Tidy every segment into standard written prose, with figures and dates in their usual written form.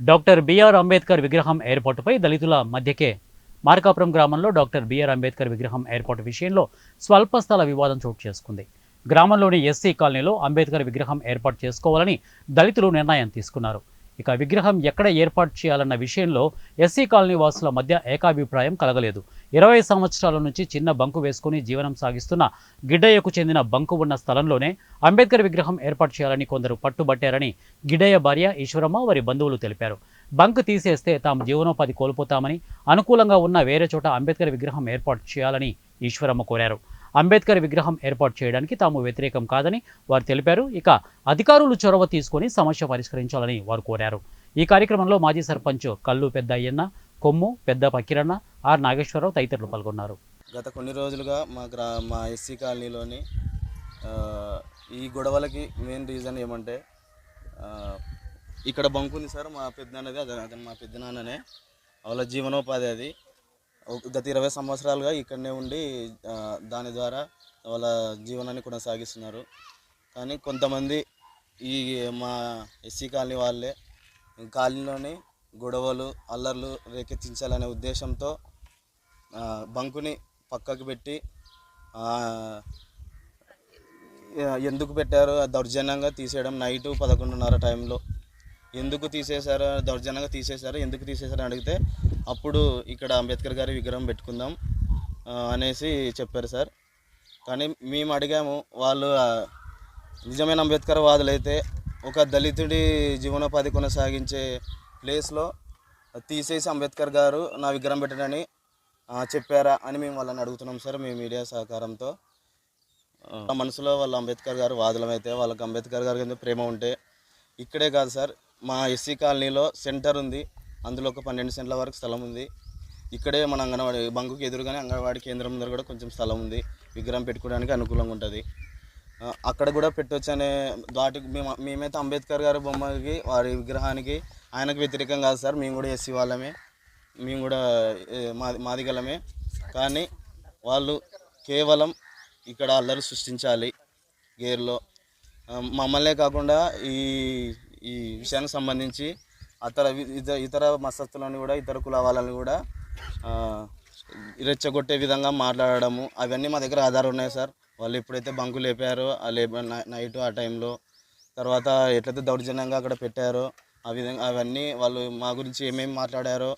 Doctor BR Ambedkar విగ్రహం ఏర్పాటుపై దళితుల మధ్యకే మార్కాపురం గ్రామంలో డాక్టర్ బిఆర్ అంబేద్కర్ విగ్రహం ఏర్పాటు విషయంలో స్వల్ప స్థల వివాదం చోటు చేసుకుంది. గ్రామంలోని ఎస్సీ కాలనీలో అంబేద్కర్ విగ్రహం ఏర్పాటు చేసుకోవాలని దళితులు నిర్ణయం తీసుకున్నారు. ఇక విగ్రహం ఎక్కడ ఏర్పాటు చేయాలన్న విషయంలో ఎస్సీ కాలనీ వాసుల మధ్య ఏకాభిప్రాయం కలగలేదు. 20 సంవత్సరాల నుంచి చిన్న బంకు వేసుకుని జీవనం సాగిస్తున్న గిడ్డయ్యకు చెందిన బంకు ఉన్న స్థలంలోనే అంబేద్కర్ విగ్రహం ఏర్పాటు చేయాలని కొందరు పట్టుబట్టారని గిడ్డయ్య భార్య ఈశ్వరమ్మ వారి బంధువులు తెలిపారు. బంక్ తీసేస్తే తాము జీవనోపాధి కోల్పోతామని, అనుకూలంగా ఉన్న వేరే చోట అంబేద్కర్ విగ్రహం ఏర్పాటు చేయాలని ఈశ్వరమ్మ కోరారు. అంబేద్కర్ విగ్రహం ఏర్పాటు చేయడానికి తాము వ్యతిరేకం కాదని వారు తెలిపారు. ఇక అధికారులు చొరవ తీసుకుని సమస్య పరిష్కరించాలని వారు కోరారు. ఈ కార్యక్రమంలో మాజీ సర్పంచ్ కల్లు పెద్ద అయ్యన్న, కొమ్ము పెద్ద పక్కిరన్న, ఆర్ నాగేశ్వరరావు తదితరులు పాల్గొన్నారు. గత కొన్ని రోజులుగా మా ఎస్సీ కాలనీలోని ఈ గొడవలకి మెయిన్ రీజన్ ఏమంటే, ఇక్కడ బంకుంది సార్, మా పెద్దనాన్నది, అతను మా పెద్దనాన్ననే, వాళ్ళ జీవనోపాధి అది. గత 20 సంవత్సరాలుగా ఇక్కడనే ఉండి దాని ద్వారా వాళ్ళ జీవనాన్ని కొనసాగిస్తున్నారు. కానీ కొంతమంది ఈ మా ఎస్సీ కాలనీ వాళ్ళే కాలనీలోని గొడవలు అల్లర్లు రేకెత్తించాలనే ఉద్దేశంతో బంకుని పక్కకు పెట్టి ఎందుకు పెట్టారో దౌర్జన్యంగా తీసేయడం, నైటు 11:30 టైంలో ఎందుకు తీసేశారో, దౌర్జన్యంగా తీసేశారో, ఎందుకు తీసేశారని అడిగితే అప్పుడు ఇక్కడ అంబేద్కర్ గారి విగ్రహం పెట్టుకుందాం అనేసి చెప్పారు సార్. కానీ మేము అడిగాము, వాళ్ళు నిజమైన అంబేద్కర్ వాదులైతే ఒక దళితుడి జీవనోపాధి కొనసాగించే ప్లేస్లో తీసేసి అంబేద్కర్ గారు నా విగ్రహం పెట్టడని చెప్పారా అని మేము వాళ్ళని అడుగుతున్నాం సార్. మీ మీడియా సహకారంతో మనసులో వాళ్ళ అంబేద్కర్ గారు వాదులమైతే, వాళ్ళకి అంబేద్కర్ గారి కింద ప్రేమ ఉంటే ఇక్కడే కాదు సార్, మా ఎస్సీ కాలనీలో సెంటర్ ఉంది, అందులో ఒక 12 సెంట్ల వరకు స్థలం ఉంది. ఇక్కడే మన అంగన్వాడీ బంకుకి ఎదురుగానే అంగన్వాడీ కేంద్రం ముందర కూడా కొంచెం స్థలం ఉంది, విగ్రహం పెట్టుకోవడానికి అనుకూలంగా ఉంటుంది. అక్కడ కూడా పెట్టవచ్చు అనే వాటికి మేమైతే అంబేద్కర్ గారి బొమ్మకి, వారి విగ్రహానికి, ఆయనకు వ్యతిరేకం కాదు సార్. మేము కూడా ఎస్సీ వాళ్ళమే, మేము కూడా మాదిగలమే. కానీ వాళ్ళు కేవలం ఇక్కడ అల్లరి సృష్టించాలి గేర్లో. మమ్మల్నే కాకుండా ఈ విషయానికి సంబంధించి ఇతర మతస్థులను కూడా, ఇతర కుల వాళ్ళని కూడా రెచ్చగొట్టే విధంగా మాట్లాడడము, అవన్నీ మా దగ్గర ఆధారం ఉన్నాయి సార్. వాళ్ళు ఎప్పుడైతే బంకు లేపారో నైట్ ఆ టైంలో, తర్వాత ఎట్లయితే దౌర్జన్యంగా అక్కడ పెట్టారో ఆ విధంగా అవన్నీ వాళ్ళు మా గురించి ఏమేమి మాట్లాడారో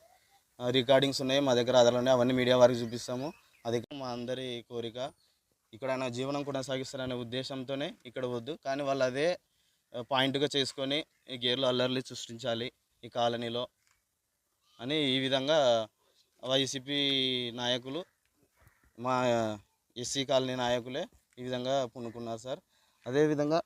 రికార్డింగ్స్ ఉన్నాయి మా దగ్గర, ఆధారాలు ఉన్నాయి. అవన్నీ మీడియా వారికి చూపిస్తాము. అది మా అందరి కోరిక. ఇక్కడ ఆయన జీవనం కొనసాగిస్తారనే ఉద్దేశంతోనే ఇక్కడ వద్దు, కానీ వాళ్ళు అదే పాయింట్గా చేసుకొని ఈ గేర్లో అల్లర్లు సృష్టించాలి ఈ కాలనీలో అని ఈ విధంగా వైసీపీ నాయకులు, మా ఎస్సీ కాలనీ నాయకులే ఈ విధంగా పూనుకున్నారు సార్. అదేవిధంగా